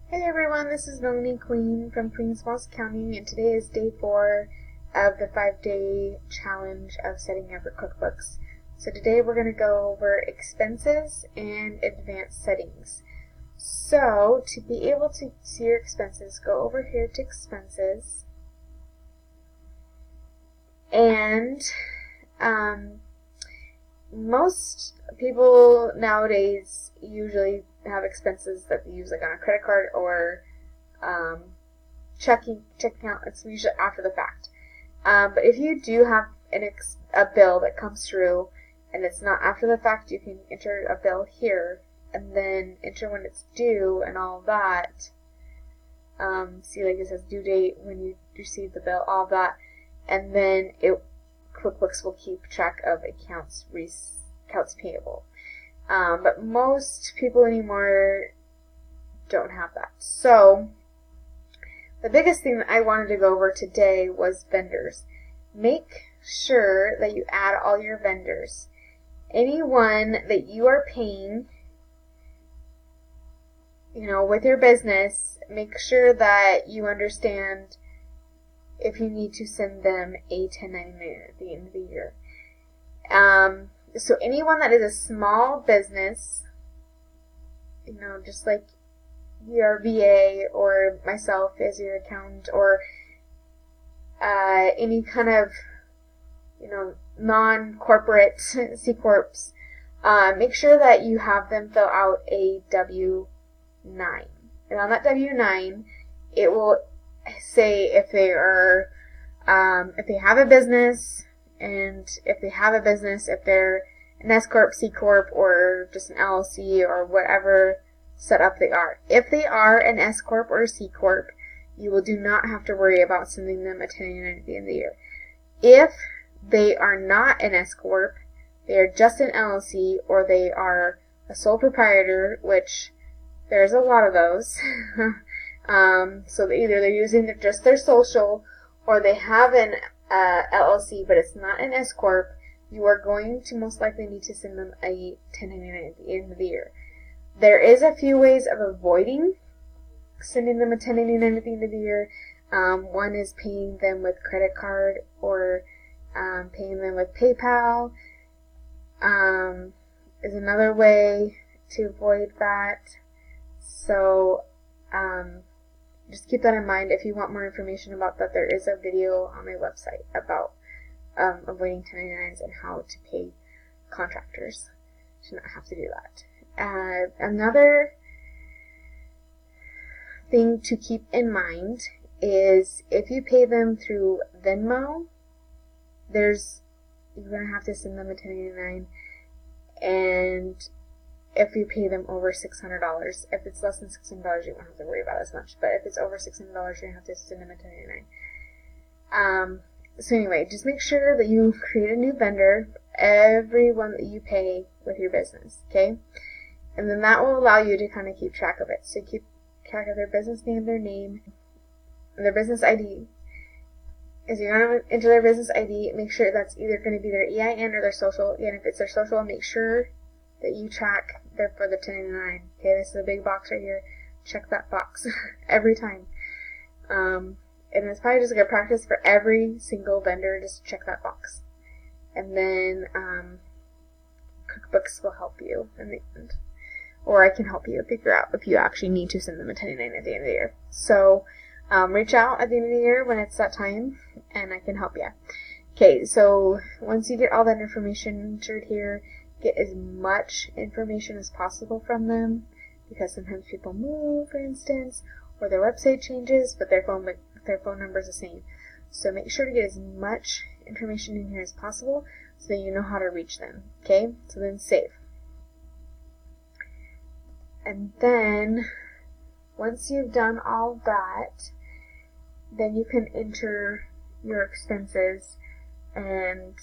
Hey everyone, this is Melanie Queen from Queen's Falls Accounting, and today is day 4 of the 5-day challenge of setting up your QuickBooks. So today we're going to go over expenses and advanced settings. So to be able to see your expenses, go over here to expenses, and most people nowadays usually have expenses that they use like on a credit card or checking account. It's usually after the fact. But if you do have a bill that comes through and it's not after the fact, you can enter a bill here and then enter when it's due and all that. See, like it says due date when you receive the bill, all that, and then QuickBooks will keep track of accounts payable. But most people anymore don't have that. So the biggest thing that I wanted to go over today was vendors. Make sure that you add all your vendors. Anyone that you are paying, with your business, make sure that you understand if you need to send them a 1099 at the end of the year. So anyone that is a small business, just like your VA or myself as your accountant, or any kind of, non-corporate C Corps, make sure that you have them fill out a W-9. And on that W-9, it will say if they are, if they have a business, and if they have a business, if they're an S Corp, C Corp, or just an LLC, or whatever setup they are. If they are an S Corp or a C Corp, you do not have to worry about sending them a 1099 at the end of the year. If they are not an S Corp, they are just an LLC, or they are a sole proprietor, which there's a lot of those. So either they're using just their social, or they have an LLC, but it's not an S Corp, you are going to most likely need to send them a 1099 at the end of the year. There is a few ways of avoiding sending them a 1099 at the end of the year. One is paying them with credit card, or paying them with PayPal is another way to avoid that. So just keep that in mind. If you want more information about that, there is a video on my website about avoiding 1099s and how to pay contractors. You should not have to do that. Another thing to keep in mind is if you pay them through Venmo, you're going to have to send them a 1099, and if you pay them over $600. If it's less than $600, you won't have to worry about it as much. But if it's over $600, you're going to have to send them a 1099. So anyway, just make sure that you create a new vendor for everyone that you pay with your business, okay? And then that will allow you to kind of keep track of it. So keep track of their business name, their name, and their business ID. As you're going to enter their business ID, make sure that's either going to be their EIN or their social. Again, if it's their social, make sure that you track there for the 1099. Okay, this is a big box right here. Check that box every time. And it's probably just a good practice for every single vendor, just check that box. And then QuickBooks will help you in the end. Or I can help you figure out if you actually need to send them a 1099 at the end of the year. So reach out at the end of the year when it's that time, and I can help you. Okay, so once you get all that information entered here, get as much information as possible from them, because sometimes people move, for instance, or their website changes, but their phone number is the same. So make sure to get as much information in here as possible so that you know how to reach them. Okay, so then save. And then once you've done all that, then you can enter your expenses and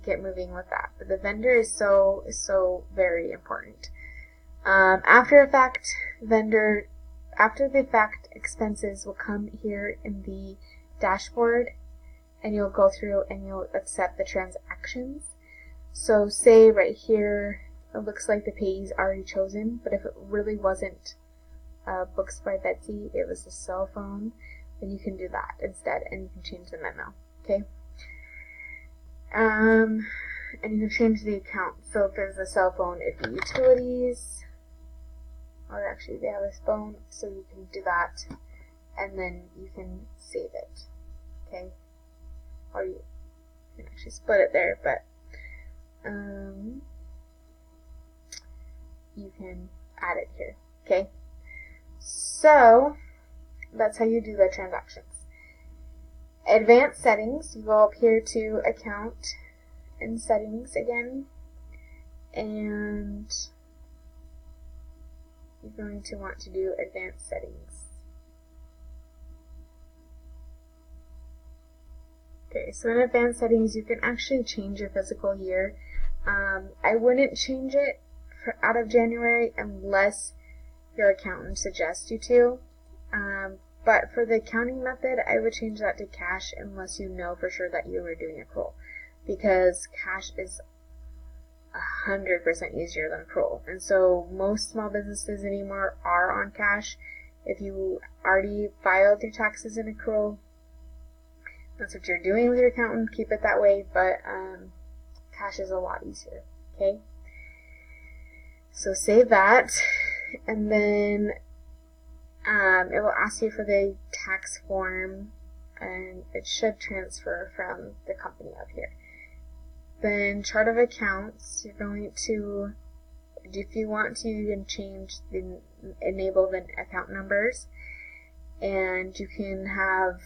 get moving with that. But the vendor is so very important. After the fact expenses will come here in the dashboard, and you'll go through and you'll accept the transactions. So say right here, it looks like the payee is already chosen, but if it really wasn't Books by Betsy, it was a cell phone, then you can do that instead, and you can change the memo, okay? And you can change the account. So if there's a cell phone, it'd be utilities, or actually they have a phone, so you can do that, and then you can save it, okay? Or you can actually split it there, but you can add it here, okay? So that's how you do the transactions. Advanced settings, you go up here to account and settings again, and you're going to want to do advanced settings. Okay, so in advanced settings you can actually change your physical year. I wouldn't change it out of January unless your accountant suggests you to. But for the accounting method, I would change that to cash unless you know for sure that you were doing accrual, because cash is 100% easier than accrual. And so most small businesses anymore are on cash. If you already filed your taxes in accrual, that's what you're doing with your accountant, keep it that way, but cash is a lot easier, okay? So save that, and then it will ask you for the tax form, and it should transfer from the company up here. Then chart of accounts, you're going to, if you want to, you can enable the account numbers, and you can have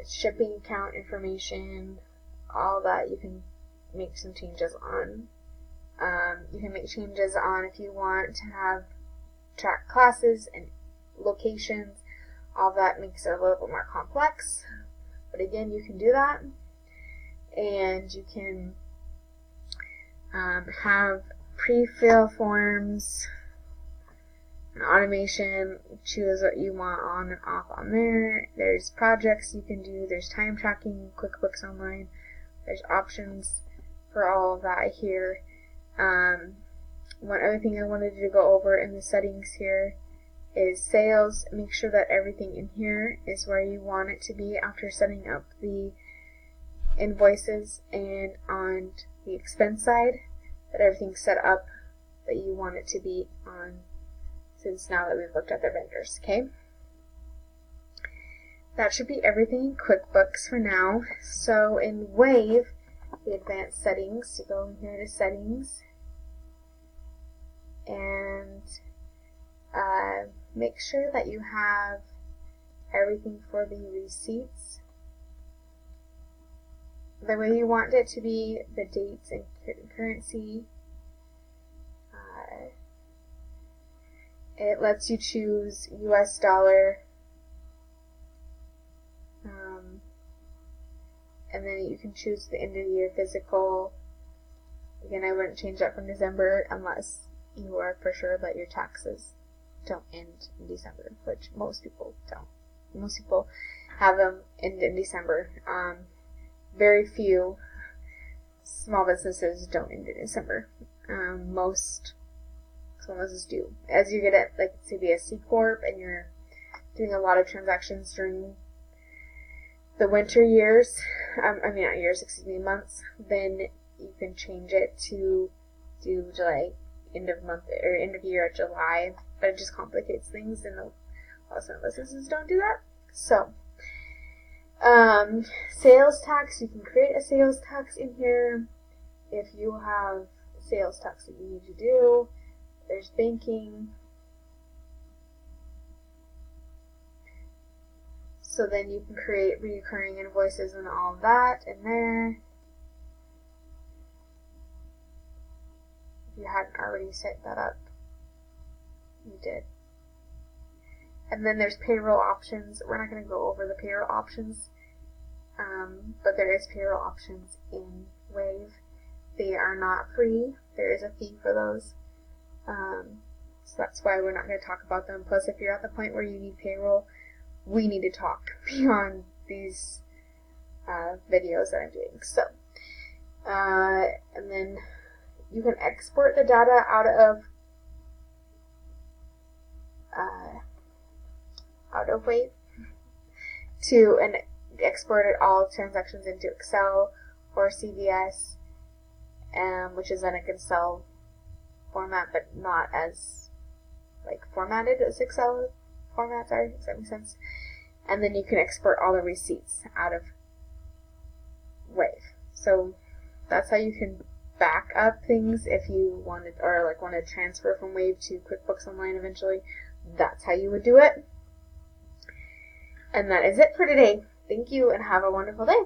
shipping account information, all that you can make some changes on. You can make changes on if you want to have track classes and locations. All that makes it a little bit more complex, but again, you can do that. And you can have pre-fill forms and automation. Choose what you want on and off on there. There's projects you can do. There's time tracking, QuickBooks Online. There's options for all of that here. One other thing I wanted to go over in the settings here is sales. Make sure that everything in here is where you want it to be after setting up the invoices, and on the expense side, that everything's set up that you want it to be on, since now that we've looked at the vendors, okay? That should be everything in QuickBooks for now. So in Wave, the advanced settings, you go in here to settings, and make sure that you have everything for the receipts the way you want it to be, the dates and currency. It lets you choose US dollar, and then you can choose the end of the year physical. Again, I wouldn't change that from December unless you are for sure that your taxes don't end in December, which most people don't. Most people have them end in December. Very few small businesses don't end in December. Most small businesses do. As you get it, like to be a C Corp and you're doing a lot of transactions during the winter years, not years, months, then you can change it to do July, end of month, or end of year at July, but it just complicates things, and a lot of small businesses don't do that. So, sales tax, you can create a sales tax in here if you have sales tax that you need to do. There's banking. So then you can create recurring invoices and all of that in there. If you hadn't already set that up, you did. And then there's payroll options. We're not going to go over the payroll options, but there is payroll options in Wave. They are not free. There is a fee for those. So that's why we're not going to talk about them. Plus, if you're at the point where you need payroll, we need to talk beyond these videos that I'm doing. So, and then you can export the data out of of Wave to and exported all transactions into Excel or CVS, which is in an Excel format, but not as formatted as Excel formats are. Does that make sense? And then you can export all the receipts out of Wave. So that's how you can back up things if you wanted, or want to transfer from Wave to QuickBooks Online eventually. That's how you would do it. And that is it for today. Thank you and have a wonderful day.